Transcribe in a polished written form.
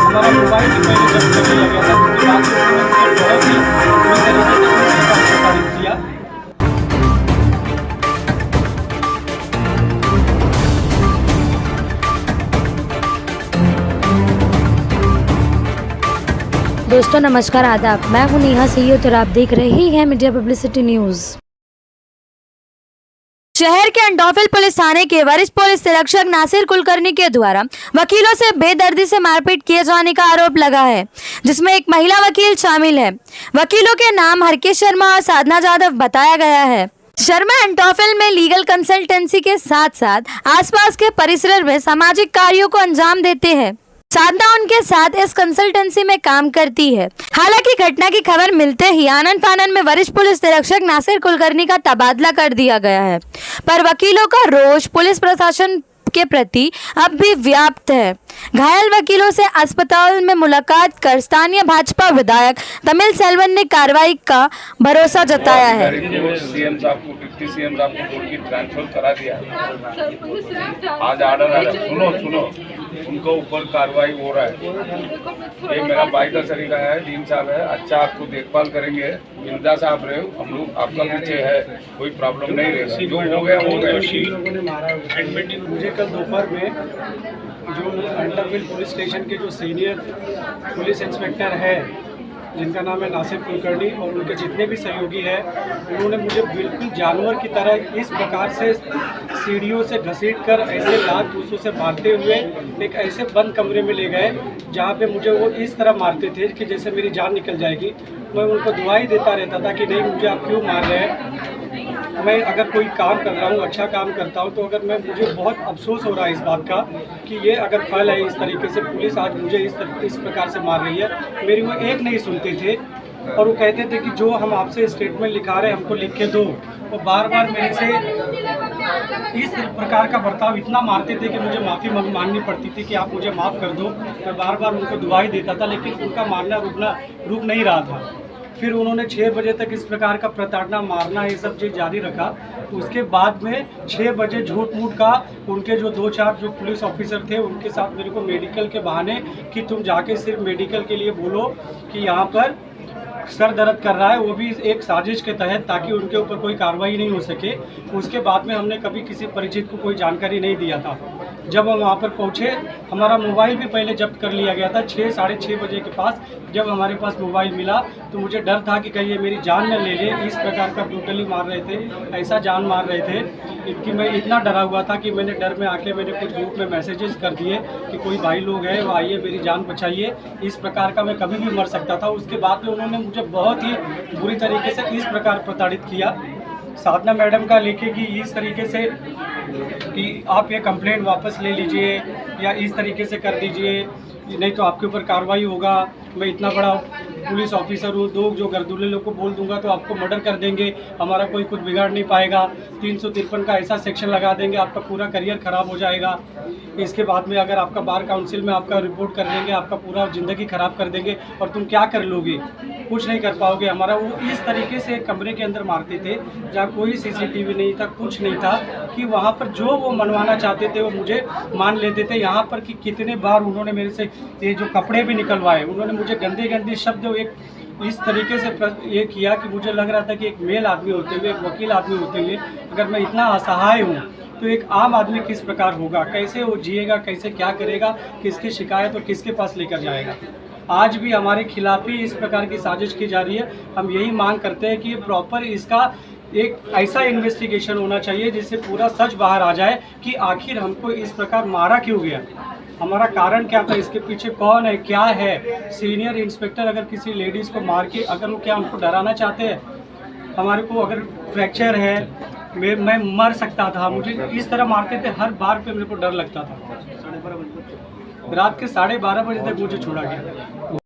हमारा मोबाइल भी पहले जब कर लिया गया था, उसके बाद बहुत ही बुरी तरीके से प्रताड़ित किया। दोस्तों नमस्कार, आदाब। मैं हूं नेहा सैयद और आप देख रहे हैं मीडिया पब्लिसिटी न्यूज़। शहर के अंडोफिल पुलिस थाने के वरिष्ठ पुलिस निरीक्षक नासिर कुलकर्णी के द्वारा वकीलों से बेदर्दी से मारपीट किए जाने का आरोप लगा है, जिसमें एक महिला वकील शामिल है। वकीलों के नाम हरकेश शर्मा और साधना जाधव बताया गया है। शर्मा अंडोफिल में लीगल कंसल्टेंसी के साथ साथ आसपास के परिसर में सामाजिक कार्यों को अंजाम देते हैं। साधना उनके साथ इस कंसल्टेंसी में काम करती है। हालांकि घटना की खबर मिलते ही आनन फानन में वरिष्ठ पुलिस निरीक्षक नासिर कुलकर्णी का तबादला कर दिया गया है, पर वकीलों का रोष पुलिस प्रशासन के प्रति अब भी व्याप्त है। घायल वकीलों से अस्पताल में मुलाकात कर स्थानीय भाजपा विधायक तमिल सेल्वन ने कार्रवाई का भरोसा जताया है। सीएम साहब को डिप्टी सीएम साहब को बोल के ट्रांसफर करा दिया। आज ऑर्डर आ रहा है, सुनो उनको ऊपर कार्रवाई हो रहा है। ये मेरा भाई का तरीका है, डीन साहब है, अच्छा आपको देखभाल करेंगे। बिंदा साहब रहे, हम लोग आपका पीछे है, कोई प्रॉब्लम नहीं रहेगा। जो हो गया हो गया। लोगों ने मारा एडमिटिंग। मुझे कल दोपहर में जो अंडरफील पुलिस स्टेशन के जो सीनियर पुलिस इंस्पेक्टर है, जिनका नाम है नासिर कुलकर्णी, और उनके जितने भी सहयोगी हैं, उन्होंने मुझे बिल्कुल जानवर की तरह इस प्रकार से सीढ़ियों से घसीटकर ऐसे लात दूसरों से मारते हुए एक ऐसे बंद कमरे में ले गए, जहाँ पे मुझे वो इस तरह मारते थे कि जैसे मेरी जान निकल जाएगी। मैं उनको दुआई देता रहता था कि नहीं, मुझे आप क्यों मार रहे हैं। मैं अगर कोई काम कर रहा हूँ, अच्छा काम करता हूँ, तो अगर मुझे बहुत अफसोस हो रहा है इस बात का कि ये अगर फल है इस तरीके से पुलिस आज मुझे इस प्रकार से मार रही है। मेरी वो एक नहीं सुनते थे और वो कहते थे कि जो हम आपसे स्टेटमेंट लिखा रहे हैं हमको लिख के दो। वो बार बार मेरे से इस प्रकार का बर्ताव इतना मारते थे कि मुझे माफ़ी मांगनी पड़ती थी कि आप मुझे माफ़ कर दो। मैं बार बार उनको दुआई देता था, लेकिन उनका मारना रुक नहीं रहा था। फिर उन्होंने 6 बजे तक इस प्रकार का प्रताड़ना, मारना, ये सब चीज़ जारी रखा। उसके बाद में 6 बजे झूठ मूठ का उनके जो 2-4 जो पुलिस ऑफिसर थे, उनके साथ मेरे को मेडिकल के बहाने कि तुम जाके सिर्फ मेडिकल के लिए बोलो कि यहाँ पर सर दर्द कर रहा है, वो भी एक साजिश के तहत, ताकि उनके ऊपर कोई कार्रवाई नहीं हो सके। उसके बाद में हमने कभी किसी परिचित को कोई जानकारी नहीं दिया था। जब हम वहाँ पर पहुँचे, हमारा मोबाइल भी पहले जब्त कर लिया गया था। 6-6:30 बजे के पास जब हमारे पास मोबाइल मिला तो मुझे डर था कि कहीं ये मेरी जान न ले ले। इस प्रकार का ब्रूटली मार रहे थे, ऐसा जान मार रहे थे कि मैं इतना डरा हुआ था कि मैंने डर में आके मैंने कुछ ग्रुप में मैसेजेस कर दिए कि कोई भाई लोग हैं, वो आइए मेरी जान बचाइए। इस प्रकार का मैं कभी भी मर सकता था। उसके बाद में उन्होंने मुझे बहुत ही बुरी तरीके से इस प्रकार प्रताड़ित किया। साधना मैडम का लेके कि इस तरीके से कि आप ये कंप्लेंट वापस ले लीजिए या इस तरीके से कर दीजिए, नहीं तो आपके ऊपर कार्रवाई होगा। मैं इतना बड़ा पुलिस ऑफिसर हूँ, 2 जो गर्दुले लोग को बोल दूंगा तो आपको मर्डर कर देंगे, हमारा कोई कुछ बिगाड़ नहीं पाएगा। 353 का ऐसा सेक्शन लगा देंगे, आपका पूरा करियर ख़राब हो जाएगा। इसके बाद में अगर आपका बार काउंसिल में आपका रिपोर्ट कर देंगे, आपका पूरा ज़िंदगी ख़राब कर देंगे और तुम क्या कर लोगे, कुछ नहीं कर पाओगे। हमारा वो इस तरीके से कमरे के अंदर मारते थे जहाँ कोई CCTV नहीं था, कुछ नहीं था, कि वहाँ पर जो वो मनवाना चाहते थे वो मुझे मान लेते थे। यहाँ पर कि कितने बार उन्होंने मेरे से ये जो कपड़े भी निकलवाए, उन्होंने मुझे गंदे गंदे शब्द एक इस तरीके से ये किया कि मुझे लग रहा था कि एक मेल आदमी होते हुए, एक वकील आदमी होते हुए, अगर मैं इतना असहाय हूँ तो एक आम आदमी किस प्रकार होगा, कैसे वो जिएगा, कैसे क्या करेगा, किसकी शिकायत और किसके पास लेकर जाएगा। आज भी हमारे खिलाफ ही इस प्रकार की साजिश की जा रही है। हम यही मांग करते हैं कि प्रॉपर इसका एक ऐसा इन्वेस्टिगेशन होना चाहिए जिससे पूरा सच बाहर आ जाए कि आखिर हमको इस प्रकार मारा क्यों गया। हमारा कारण क्या था, इसके पीछे कौन है, क्या है। सीनियर इंस्पेक्टर अगर किसी लेडीज़ को मार के, अगर वो क्या उनको डराना चाहते हैं, हमारे को अगर फ्रैक्चर है, मैं मर सकता था, मुझे इस तरह मारते थे हर बार पे, मेरे को डर लगता था। रात के 12:30 बजे तक मुझे छोड़ा गया।